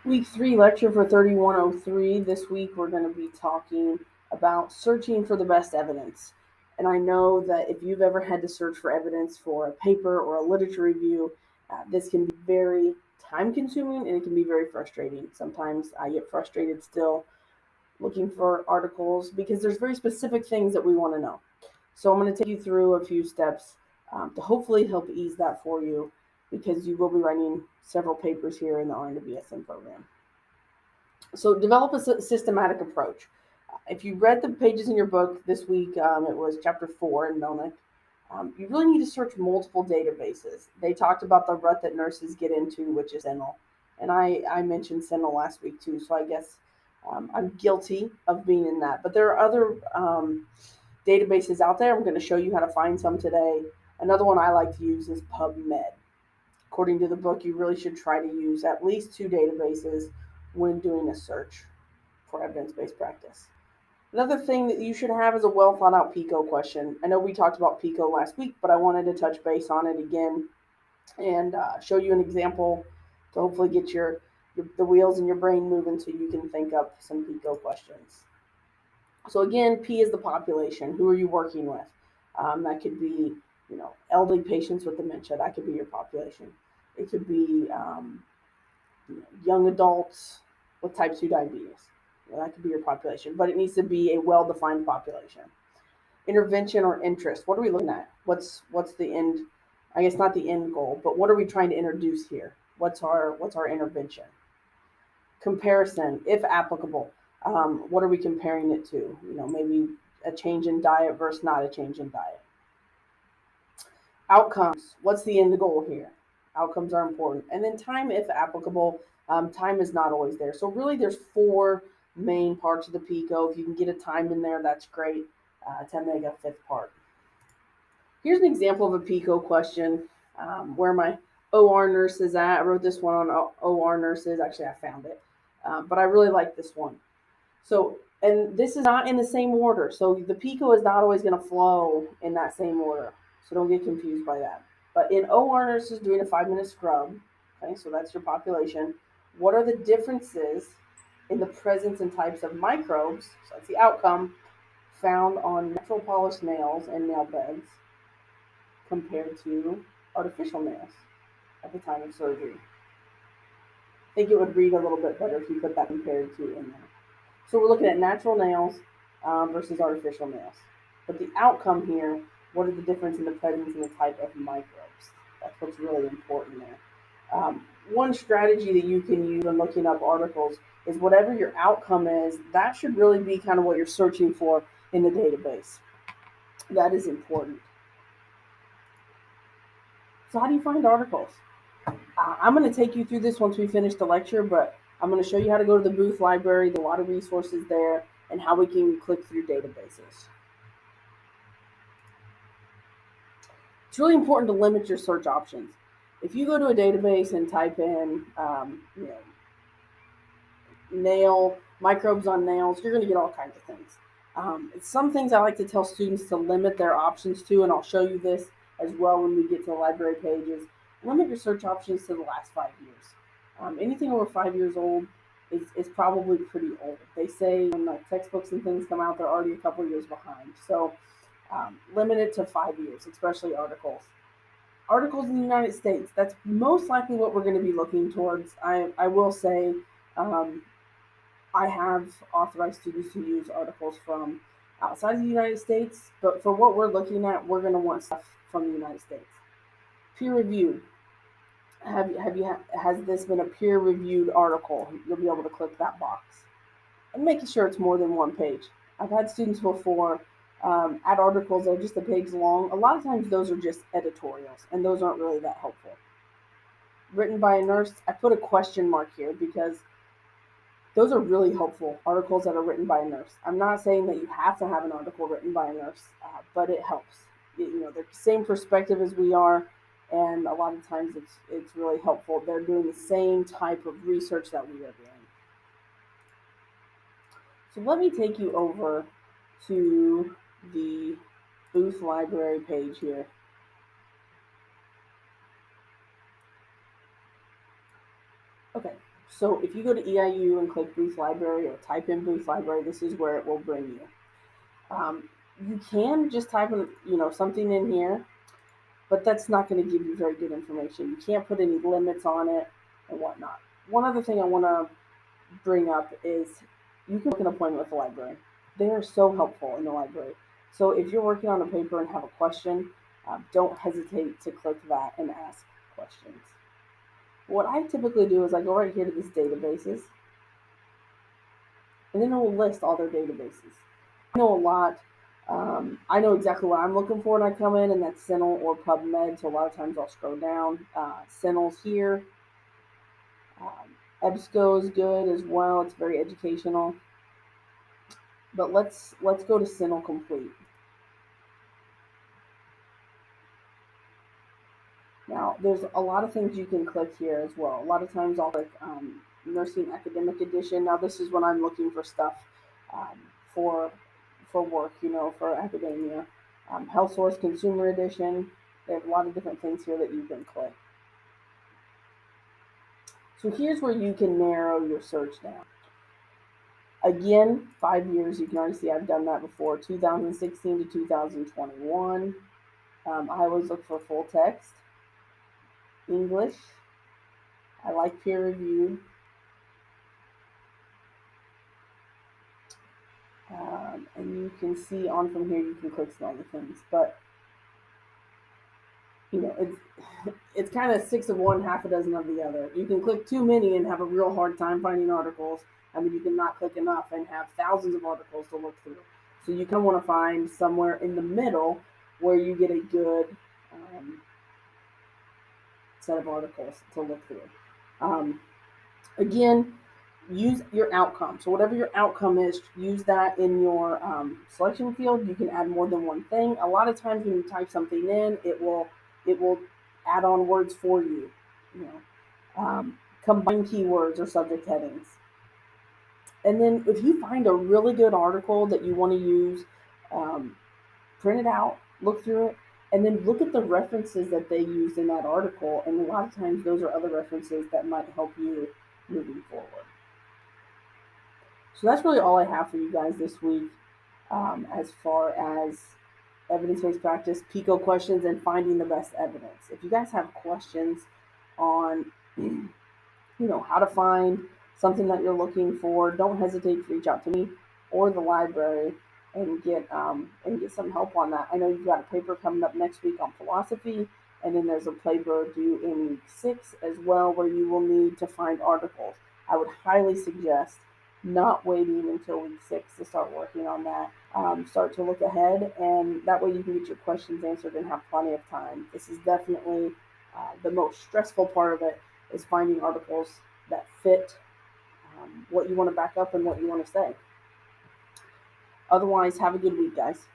Week 3 lecture for 3103. This week we're going to be talking about searching for the best evidence. And I know that if you've ever had to search for evidence for a paper or a literature review, this can be very time consuming and it can be very frustrating. Sometimes I get frustrated still looking for articles because there's very specific things that we want to know. So I'm going to take you through a few steps to hopefully help ease that for you because you will be writing several papers here in the RN to BSN program. So develop a systematic approach. If you read the pages in your book this week, it was chapter 4 in Melnick. You really need to search multiple databases. They talked about the rut that nurses get into, which is Sentinel. And I mentioned Sentinel last week too, so I guess I'm guilty of being in that. But there are other databases out there. I'm going to show you how to find some today. Another one I like to use is PubMed. According to the book, you really should try to use at least 2 databases when doing a search for evidence-based practice. Another thing that you should have is a well thought out PICO question. I know we talked about PICO last week, but I wanted to touch base on it again and show you an example to hopefully get the wheels in your brain moving so you can think up some PICO questions. So again, P is the population. Who are you working with? That could be, elderly patients with dementia. That could be your population. It could be young adults with type 2 diabetes. That could be your population, but it needs to be a well-defined population. Intervention or interest. What are we looking at? What's the end? I guess not the end goal, but what are we trying to introduce here? What's our intervention? Comparison, if applicable. What are we comparing it to? Maybe a change in diet versus not a change in diet. Outcomes. What's the end goal here? Outcomes are important. And then time, if applicable. Time is not always there. So really there's 4 main parts of the PICO. If you can get a time in there, that's great to make a 5th part. Here's an example of a PICO question where my OR nurse is at. I wrote this one on OR nurses. Actually, I found it. But I really like this one. So, and this is not in the same order. So the PICO is not always going to flow in that same order. So don't get confused by that. But in OR nurses doing a 5-minute scrub, okay, so that's your population. What are the differences in the presence and types of microbes, so that's the outcome, found on natural polished nails and nail beds compared to artificial nails at the time of surgery? I think it would read a little bit better if you put that compared to in there. So we're looking at natural nails versus artificial nails. But the outcome here, what is the difference in the presence and the type of microbes? That's what's really important there. One strategy that you can use when looking up articles is whatever your outcome is, that should really be kind of what you're searching for in the database. That is important. So how do you find articles? I'm going to take you through this once we finish the lecture, but I'm going to show you how to go to the Booth Library. There's a lot of resources there and how we can click through databases. It's really important to limit your search options. If you go to a database and type in, nail microbes on nails, you're going to get all kinds of things. Some things I like to tell students to limit their options to, and I'll show you this as well when we get to the library pages. Limit your search options to the last 5 years. Anything over 5 years old is probably pretty old. They say when the textbooks and things come out, they're already a couple years behind. So limit it to 5 years, especially articles. Articles in the United States, that's most likely what we're going to be looking towards. I will say I have authorized students to use articles from outside of the United States, but for what we're looking at, we're going to want stuff from the United States. Peer reviewed. Has this been a peer-reviewed article? You'll be able to click that box. And making sure it's more than 1 page. I've had students before add articles that are just a page long. A lot of times those are just editorials, and those aren't really that helpful. Written by a nurse, I put a question mark here because those are really helpful, articles that are written by a nurse. I'm not saying that you have to have an article written by a nurse, but it helps. They're the same perspective as we are, and a lot of times it's really helpful. They're doing the same type of research that we are doing. So let me take you over to the Booth Library page here. Okay, So if you go to EIU and click Booth Library or type in Booth Library, this is where it will bring you. You can just type in, something in here, but that's not going to give you very good information. You can't put any limits on it and whatnot. One other thing I want to bring up is you can book an appointment with the library. They are so helpful in the library. So if you're working on a paper and have a question, don't hesitate to click that and ask questions. What I typically do is I go right here to this databases, and then it will list all their databases. I know a lot. I know exactly what I'm looking for when I come in, and that's CINAHL or PubMed. So a lot of times I'll scroll down. CINAHL's here. EBSCO is good as well. It's very educational. But let's go to CINAHL Complete. Now, there's a lot of things you can click here as well. A lot of times I'll click Nursing Academic Edition. Now, this is when I'm looking for stuff um, for work, for academia. Health Source Consumer Edition. They have a lot of different things here that you can click. So here's where you can narrow your search down. Again, 5 years, you can already see I've done that before, 2016 to 2021. I always look for full text. English. I like peer reviewed. And you can see on from here, you can click some other things, but it's kind of 6 of one, half a dozen of the other. You can click too many and have a real hard time finding articles. I mean, you can not click enough and have thousands of articles to look through. So you kind of want to find somewhere in the middle where you get a good set of articles to look through. Again, use your outcome. So whatever your outcome is, use that in your selection field. You can add more than one thing. A lot of times when you type something in, it will add on words for you. Combine keywords or subject headings. And then if you find a really good article that you want to use, print it out, look through it, and then look at the references that they used in that article. And a lot of times those are other references that might help you moving forward. So that's really all I have for you guys this week as far as evidence-based practice, PICO questions, and finding the best evidence. If you guys have questions on, how to find something that you're looking for, don't hesitate to reach out to me or the library and get some help on that. I know you've got a paper coming up next week on philosophy, and then there's a paper due in week 6 as well where you will need to find articles. I would highly suggest not waiting until week 6 to start working on that. Start to look ahead, and that way you can get your questions answered and have plenty of time. This is definitely the most stressful part of it, is finding articles that fit what you want to back up and what you want to say. Otherwise, have a good week, guys.